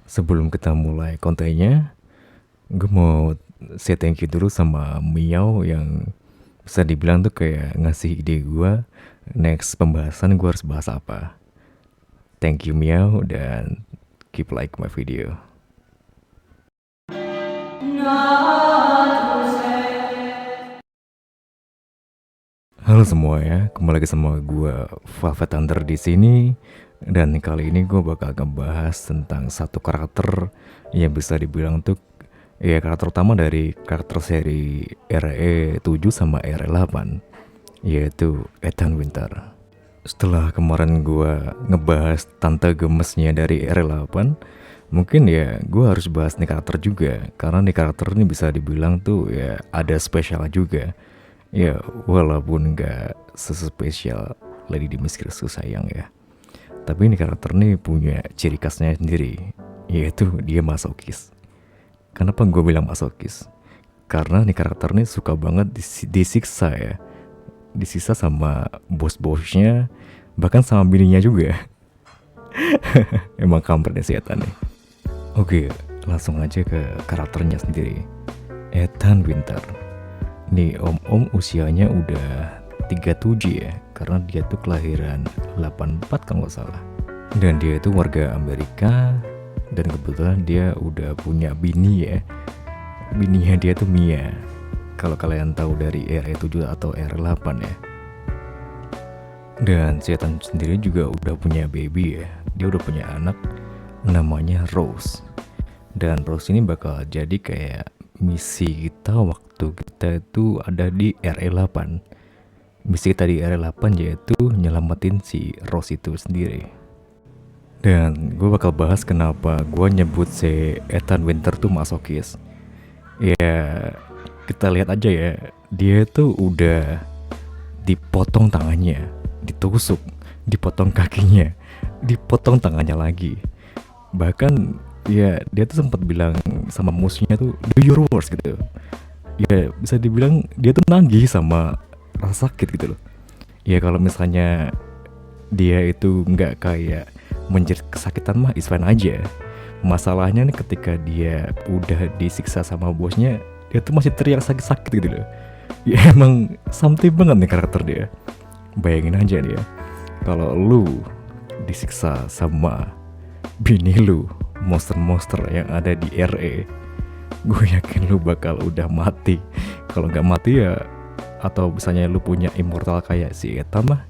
Sebelum kita mulai kontennya, gue mau say thank you dulu sama Miao yang bisa dibilang tuh kayak ngasih ide gue next pembahasan gue harus bahas apa. Thank you Miao dan keep like my video. Halo semua ya, kembali lagi sama gue Velvet Thunder di sini. Dan kali ini gue bakal ngebahas tentang satu karakter yang bisa dibilang tuh ya karakter utama dari karakter seri RE7 sama RE8, yaitu Ethan Winter. Setelah kemarin gue ngebahas tante gemesnya dari RE8, mungkin ya gue harus bahas nih karakter juga, karena nih karakter ini bisa dibilang tuh ya ada spesial juga. Ya walaupun gak sespesial Lady Dimitrescu sayang ya, tapi ini karakter nih punya ciri khasnya sendiri, yaitu dia masokis. Kenapa gue bilang masokis? Karena nih karakter nih suka banget disiksa ya. Disiksa sama bos-bosnya, bahkan sama bininya juga. Emang kampret nih setan nih. Oke, langsung aja ke karakternya sendiri. Ethan Winter. Nih om-om usianya udah 37 ya, karena dia tuh kelahiran 84 kalau nggak salah. Dan dia itu warga Amerika, dan kebetulan dia udah punya bini ya. Bininya dia tuh Mia, kalau kalian tahu dari RE7 atau RE8 ya. Dan si Ethan sendiri juga udah punya baby ya. Dia udah punya anak namanya Rose. Dan Rose ini bakal jadi kayak misi kita waktu kita itu ada di RE8. Misi kita di RE8 yaitu nyelamatin si Rose itu sendiri. Dan gue bakal bahas kenapa gue nyebut si Ethan Winter tuh masokis. Ya kita lihat aja ya, dia tuh udah dipotong tangannya, ditusuk, dipotong kakinya, dipotong tangannya lagi. Bahkan ya dia tuh sempat bilang sama musuhnya tuh do your worst gitu. Ya bisa dibilang dia tuh nagih sama rasa sakit gitu loh. Ya kalau misalnya dia itu nggak kayak menjerit kesakitan mah is fine aja. Masalahnya nih ketika dia udah disiksa sama bosnya, dia tuh masih teriak sakit-sakit gitu loh. Ya emang something banget nih karakter dia. Bayangin aja dia, kalau lu disiksa sama bini lu, monster-monster yang ada di RE, gue yakin lu bakal udah mati. Kalau nggak mati ya, atau misalnya lu punya immortal kayak si Eta mah,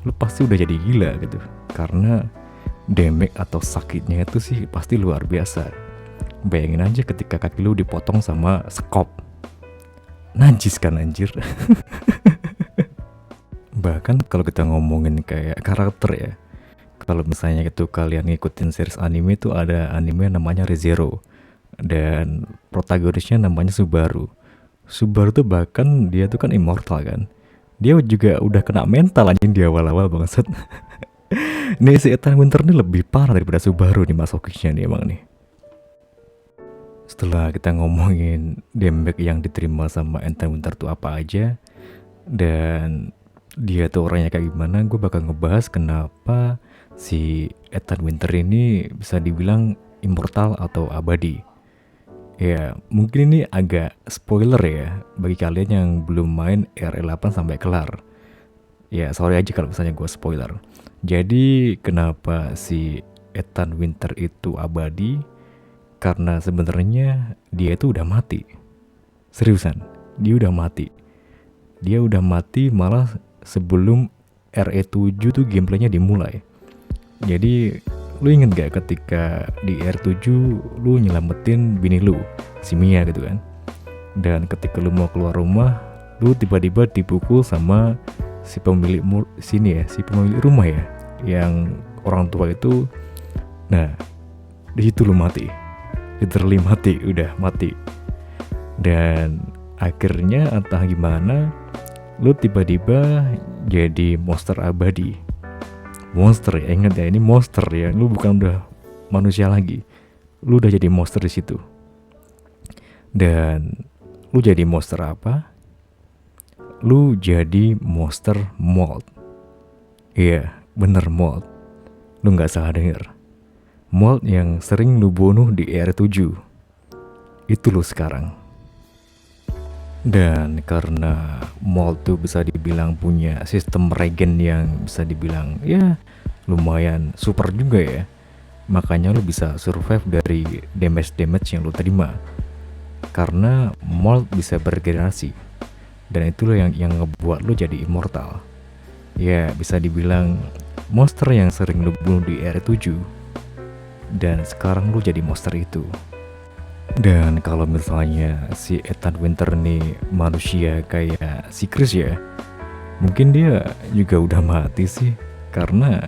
lu pasti udah jadi gila gitu. Karena damage atau sakitnya itu sih pasti luar biasa. Bayangin aja ketika kaki lu dipotong sama sekop. Najis kan anjir. Bahkan kalau kita ngomongin kayak karakter ya, kalau misalnya itu kalian ngikutin series anime itu ada anime namanya ReZero, dan protagonisnya namanya Subaru. Subaru tuh bahkan dia tuh kan immortal kan. Dia juga udah kena mental anjing di awal-awal bangsat. Nih si Ethan Winter nih lebih parah daripada Subaru nih masokisnya nih emang nih. Setelah kita ngomongin damage yang diterima sama Ethan Winter tuh apa aja, dan dia tuh orangnya kayak gimana, gue bakal ngebahas kenapa si Ethan Winter ini bisa dibilang immortal atau abadi. Ya mungkin ini agak spoiler ya bagi kalian yang belum main RE8 sampai kelar. Ya sorry aja kalau misalnya gue spoiler. Jadi kenapa si Ethan Winter itu abadi? Karena sebenarnya dia itu udah mati. Seriusan, dia udah mati. Dia udah mati malah sebelum RE7 tuh gameplaynya dimulai. Jadi lu inget gak ketika di R7 lu nyelamatin bini lu, si Mia gitu kan. Dan ketika lu mau keluar rumah, lu tiba-tiba dipukul sama si pemilik si pemilik rumah ya, yang orang tua itu. Nah, di situ lu mati. Literally mati, udah mati. Dan akhirnya entah gimana, lu tiba-tiba jadi monster abadi. Monster ya, ingat ya, ini monster ya. Lu bukan udah manusia lagi. Lu udah jadi monster di situ. Dan lu jadi monster apa? Lu jadi monster mold. Iya, bener mold. Lu nggak salah denger. Mold yang sering lu bunuh di R7. Itu lu sekarang. Dan karena Mold tuh bisa dibilang punya sistem regen yang bisa dibilang ya lumayan super juga ya. Makanya lu bisa survive dari damage yang lu terima. Karena Mold bisa bergenerasi. Dan itulah yang ngebuat lu jadi immortal. Ya bisa dibilang monster yang sering lu bunuh di R7. Dan sekarang lu jadi monster itu. Dan kalau misalnya si Ethan Winter nih manusia kayak si Chris ya, mungkin dia juga udah mati sih. Karena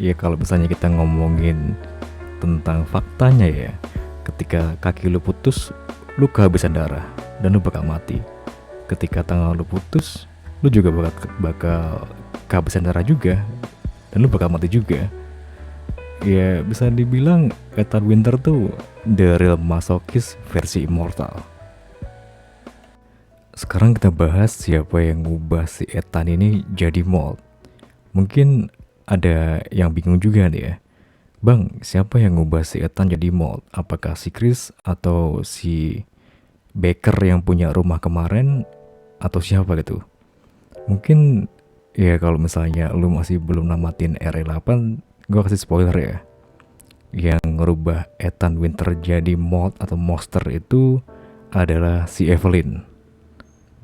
ya kalau misalnya kita ngomongin tentang faktanya ya, ketika kaki lu putus, lu kehabisan darah dan lu bakal mati. Ketika tangan lu putus, lu juga bakal kehabisan darah juga dan lu bakal mati juga. Ya bisa dibilang Ethan Winter tuh the real masokis versi immortal. Sekarang kita bahas siapa yang ngubah si Ethan ini jadi Mold. Mungkin ada yang bingung juga nih ya. Bang, siapa yang ngubah si Ethan jadi Mold? Apakah si Chris atau si Baker yang punya rumah kemarin atau siapa gitu? Mungkin ya kalau misalnya lu masih belum namatin RE8, gue kasih spoiler ya. Yang ngerubah Ethan Winter jadi Mold atau monster itu adalah si Evelyn.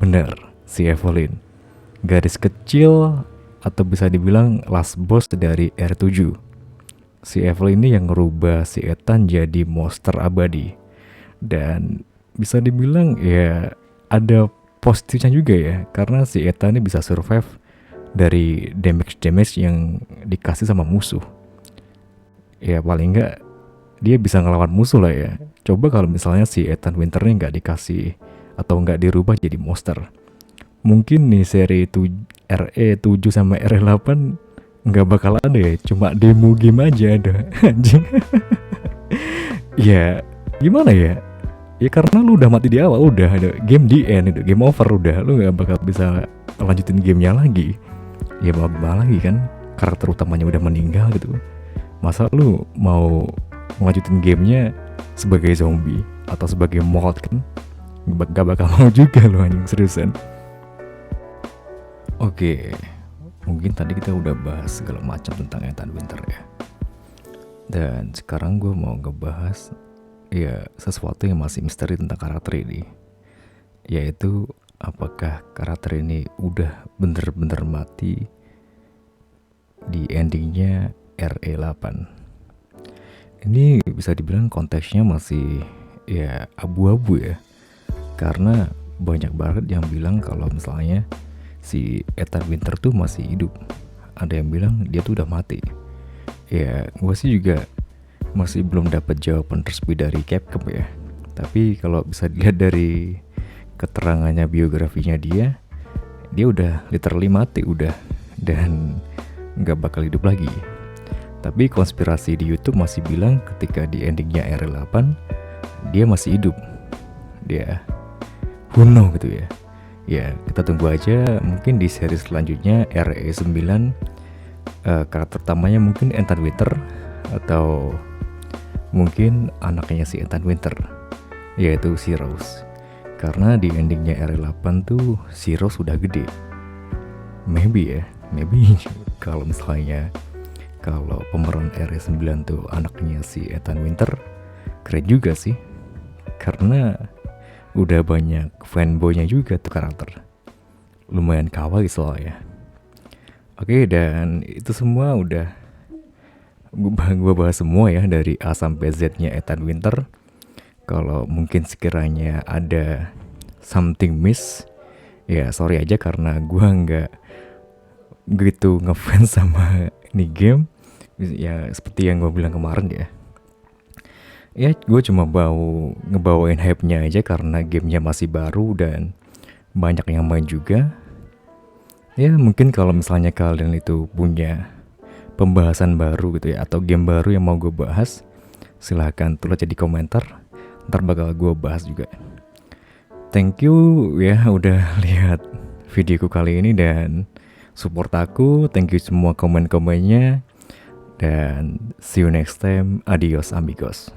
Bener, si Evelyn. Garis kecil atau bisa dibilang last boss dari R7. Si Evelyn ini yang ngerubah si Ethan jadi monster abadi. Dan bisa dibilang ya ada positifnya juga ya. Karena si Ethan ini bisa survive dari damage yang dikasih sama musuh. Ya paling enggak dia bisa ngelawan musuh lah ya. Coba kalau misalnya si Ethan Winter ini nggak dikasih atau nggak dirubah jadi monster, mungkin nih seri RE7 sama RE8 nggak bakal ada ya, cuma demo game aja ada. Anjing. Ya gimana ya, ya karena lu udah mati di awal, udah ada game di end, itu game over, udah lu nggak bakal bisa lanjutin gamenya lagi. Ya malah lagi kan karakter utamanya udah meninggal gitu. Masa lu mau melanjutin gamenya sebagai zombie atau sebagai mod kan? Gak bakal mau juga lu anjing, seriusan. Oke, mungkin tadi kita udah bahas segala macam tentang Ethan Winter ya. Dan sekarang gue mau ngebahas ya sesuatu yang masih misteri tentang karakter ini. Yaitu apakah karakter ini udah bener-bener mati di endingnya RE8. Ini bisa dibilang konteksnya masih ya abu-abu ya. Karena banyak banget yang bilang kalau misalnya si Ethan Winter tuh masih hidup. Ada yang bilang dia tuh udah mati. Ya gue sih juga masih belum dapat jawaban resmi dari Capcom ya. Tapi kalau bisa dilihat dari keterangannya biografinya dia udah literally mati udah. Dan gak bakal hidup lagi. Tapi konspirasi di YouTube masih bilang ketika di endingnya RE8 dia masih hidup. Dia Huno gitu ya. Ya kita tunggu aja, mungkin di seri selanjutnya RE9 karakter utamanya mungkin Ethan Winter atau mungkin anaknya si Ethan Winter, yaitu si Rose. Karena di endingnya RE8 tuh si Rose udah gede. Maybe kalau misalnya kalau pemeran RE9 tuh anaknya si Ethan Winter, keren juga sih. Karena udah banyak fanboynya juga tuh karakter. Lumayan kawaii soalnya. Oke, dan itu semua udah gue bahas semua ya dari A sampai Z-nya Ethan Winter. Kalau mungkin sekiranya ada something miss, ya sorry aja karena gue nggak gitu ngefans sama ini game. Ya seperti yang gue bilang kemarin ya. Ya gue cuma ngebawain hype-nya aja karena gamenya masih baru dan banyak yang main juga. Ya mungkin kalau misalnya kalian itu punya pembahasan baru gitu ya, atau game baru yang mau gue bahas, silahkan tulis aja di komentar, ntar bakal gue bahas juga. Thank you ya udah lihat videoku kali ini dan support aku. Thank you semua komen-komennya. Dan see you next time. Adios amigos.